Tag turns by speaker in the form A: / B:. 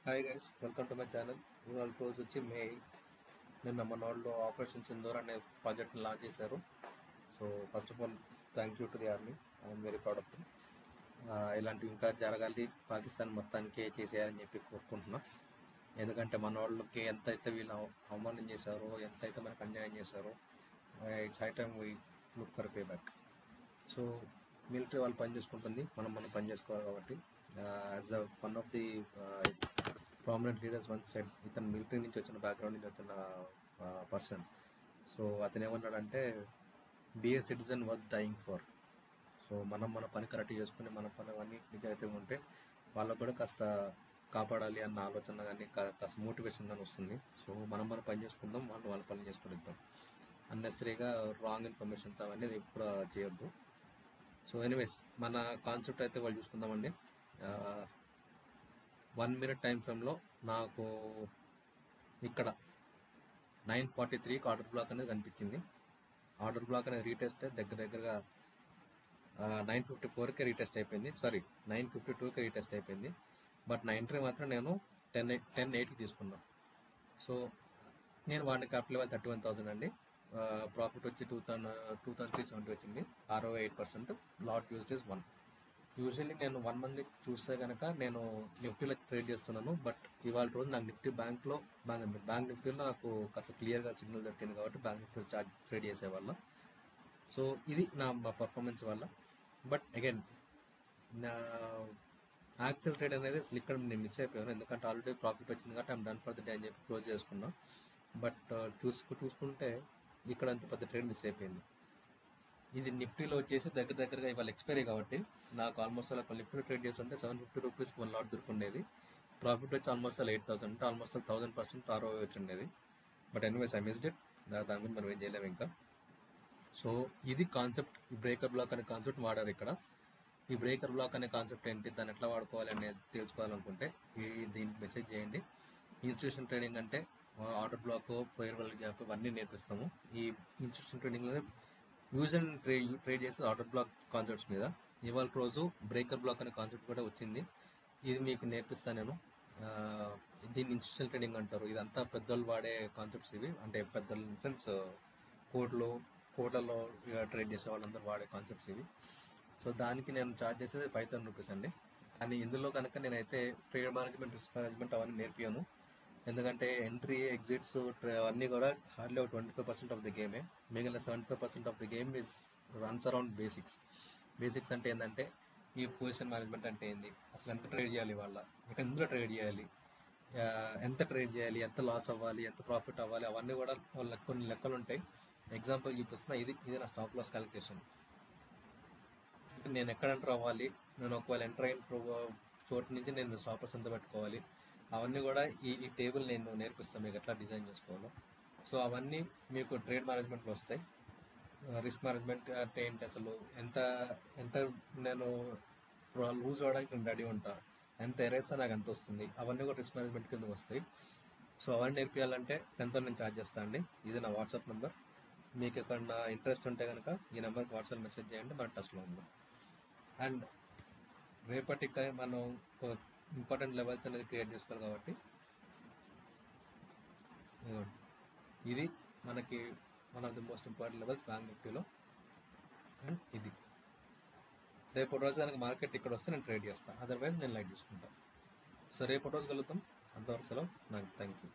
A: Hi guys, welcome to my channel. ఇవాళ రోజు వచ్చి మే 8th. నిన్న మన వాళ్ళు ఆపరేషన్ సింధూర్ అనే ప్రాజెక్ట్ని లాంచ్ చేశారు. So first of all thank you to the army. I'm very proud of them. ఇలాంటివి ఇంకా జరగాలి, పాకిస్తాన్ మొత్తానికి చేసేయాలని చెప్పి కోరుకుంటున్నాం. ఎందుకంటే మన వాళ్ళకి ఎంతైతే వీళ్ళు అవమానం చేశారో, ఎంతైతే మనకు అన్యాయం చేశారో, it's high time we look for pay back. So military వాళ్ళు పని చేసుకుంటుంది, మనం పని చేసుకోవాలి. కాబట్టి as a one of the prominent leaders once said, ఇతను మిలిటరీ నుంచి వచ్చిన బ్యాక్గ్రౌండ్ నుంచి వచ్చిన పర్సన్. సో అతను ఏమన్నాడంటే, be a citizen worth dying for. So మన పని కరెక్ట్ చేసుకుని మన పని అన్నీ నిజాయితీగా ఉంటే వాళ్ళకు కూడా కాస్త కాపాడాలి అన్న ఆలోచన కానీ కాస్త మోటివేషన్ కానీ వస్తుంది. సో మన పని చేసుకుందాం, వాళ్ళ పని చేసుకునిద్దాం. అన్నెసరీగా రాంగ్ ఇన్ఫర్మేషన్స్ అవన్నీ ఇప్పుడు చేయొద్దు. సో ఎనీవేస్, మన కాన్సెప్ట్ అయితే వాళ్ళు చూసుకుందామండి. 1 minute టైం ఫ్రేమ్లో నాకు ఇక్కడ 9:43కి ఆర్డర్ బ్లాక్ అనేది కనిపించింది. ఆర్డర్ బ్లాక్ అనేది రీటెస్ట్ దగ్గరగా 9:54కి రీటెస్ట్ అయిపోయింది. 9:52కి రీటెస్ట్ అయిపోయింది. బట్ నా ఎంట్రీ మాత్రం నేను 10:08కి తీసుకున్నాను. సో నేను వాడిన క్యాపిటల్ 31,000 అండి. ప్రాఫిట్ వచ్చి 2,370 వచ్చింది. ROI 8%. Lot used is 1. Usually నేను 1 month చూస్తే కనుక నేను నిఫ్టీలో ట్రేడ్ చేస్తున్నాను. బట్ ఇవాళ రోజు నాకు నిఫ్టీ బ్యాంక్ నిఫ్టీలో నాకు కాస్త క్లియర్గా సిగ్నల్ దొరికింది కాబట్టి బ్యాంక్ నిఫ్టీలో ట్రేడ్ చేసేవాళ్ళ. సో ఇది నా పర్ఫార్మెన్స్ వల్ల. బట్ అగైన్ నా యాక్చువల్ ట్రేడ్ అనేది అసలు ఇక్కడ నేను మిస్ అయిపోయాను. ఎందుకంటే ఆల్రెడీ ప్రాఫిట్ వచ్చింది కాబట్టి I'm done for the day అని చెప్పి క్లోజ్ చేసుకున్నాను. బట్ చూసుకుంటే ఇక్కడ అంత పెద్ద ట్రేడ్ మిస్ అయిపోయింది. ఇది నిఫ్టీలో వచ్చేసి దగ్గరగా ఇవాళ ఎక్స్పైరీ కాబట్టి నాకు ఆల్మోస్ట్ అలా నిఫ్టీలో ట్రేడ్ చేస్తుంటే 750 రూపీస్కి 1 లాట్ దొరుకుండేది. ప్రాఫిట్ వచ్చి ఆల్మోస్ట్ అలా 8,000, అంటే ఆల్మోస్ట్ 1,000% ROI వచ్చి ఉండేది. But anyways I missed it. దాని గురించి మనం ఏం చేయలేము ఇంకా. సో ఇది కాన్సెప్ట్. ఈ బ్రేకర్ బ్లాక్ అనే కాన్సెప్ట్ వాడారు ఇక్కడ. ఈ బ్రేకర్ బ్లాక్ అనే కాన్సెప్ట్ ఏంటి, దాన్ని ఎట్లా వాడుకోవాలి అనేది తెలుసుకోవాలనుకుంటే దీనికి మెసేజ్ చేయండి. ఇన్స్టిట్యూషన్ ట్రేడింగ్ అంటే order black, fair value gap ఇవన్నీ నేర్పిస్తాము. ఈ ఇన్స్టిట్యూషన్ ట్రేడింగ్లో యూజువల్ ట్రేడ్ చేసేది ఆర్డర్ బ్లాక్ కాన్సెప్ట్స్ మీద. ఇవాళ రోజు బ్రేకర్ బ్లాక్ అనే కాన్సెప్ట్ కూడా వచ్చింది. ఇది మీకు నేర్పిస్తాను నేను. దీన్ని ఇన్స్టిట్యూషనల్ ట్రేడింగ్ అంటారు. ఇదంతా పెద్దలు వాడే కాన్సెప్ట్స్ ఇవి. అంటే పెద్దలు ఇన్ సెన్స్ కోట్లలో ట్రేడ్ చేసే వాళ్ళందరూ వాడే కాన్సెప్ట్స్ ఇవి. సో దానికి నేను ఛార్జ్ చేసేది 5,000 రూపీస్ అండి. కానీ ఇందులో కనుక నేనైతే ట్రేడ్ మేనేజ్మెంట్, రిస్క్ మేనేజ్మెంట్ అవన్నీ నేర్పియాను. ఎందుకంటే ఎంట్రీ, ఎగ్జిట్స్ అన్నీ కూడా హార్డ్లీ 25% ఆఫ్ ది గేమే. మిగిలిన 75% of the game is runs around basics. Basics అంటే ఏంటంటే, ఈ పొజిషన్ మేనేజ్మెంట్ అంటే ఏంది, అసలు ఎంత ట్రేడ్ చేయాలి, ఎందులో ట్రేడ్ చేయాలి, ఎంత ట్రేడ్ చేయాలి, ఎంత లాస్ అవ్వాలి, ఎంత ప్రాఫిట్ అవ్వాలి, అవన్నీ కూడా కొన్ని లెక్కలు ఉంటాయి. ఎగ్జాంపుల్ చూపిస్తున్నా. ఇది నా స్టాప్ లాస్ క్యాలిక్యులేషన్. నేను ఎక్కడ ఎంటర్ అవ్వాలి, నేను ఒకవేళ ఎంటర్ అయిన చోటు నుంచి నేను స్టాప్ లాస్ ఎంత పెట్టుకోవాలి, అవన్నీ కూడా ఈ టేబుల్ నేను నేర్పిస్తాను మీకు ఎట్లా డిజైన్ చేసుకోవాలో. సో అవన్నీ మీకు ట్రేడ్ మేనేజ్మెంట్లో వస్తాయి. రిస్క్ మేనేజ్మెంట్ అంటే ఏంటి, అసలు ఎంత నేను లూజ్ అవ్వడానికి నేను రెడీ ఉంటా, ఎంత ఎరేస్తే నాకు ఎంత వస్తుంది, అవన్నీ కూడా రిస్క్ మేనేజ్మెంట్ కిందకి వస్తాయి. సో అవన్నీ నేర్పించాలంటే 10,000 నేను ఛార్జ్ చేస్తాను అండి. ఇది నా వాట్సాప్ నెంబర్. మీకు ఎక్కడ ఇంట్రెస్ట్ ఉంటే కనుక ఈ నెంబర్కి వాట్సాప్ మెసేజ్ చేయండి, మన టచ్లో ఉందాం. అండ్ రేపటికి మనం ఇంపార్టెంట్ లెవెల్స్ అనేది క్రియేట్ చేసుకోవాలి కాబట్టి ఇది మనకి one of the most important levels bank నిఫ్టీలో. అండ్ ఇది రేపటి రోజు కనుక మార్కెట్ ఇక్కడ వస్తే నేను ట్రేడ్ చేస్తాను, అదర్వైజ్ నేను లైట్ తీసుకుంటాను. సో రేపటి రోజు కలుద్దాం. అంతవరకు సెలవు. నాకు థ్యాంక్ యూ.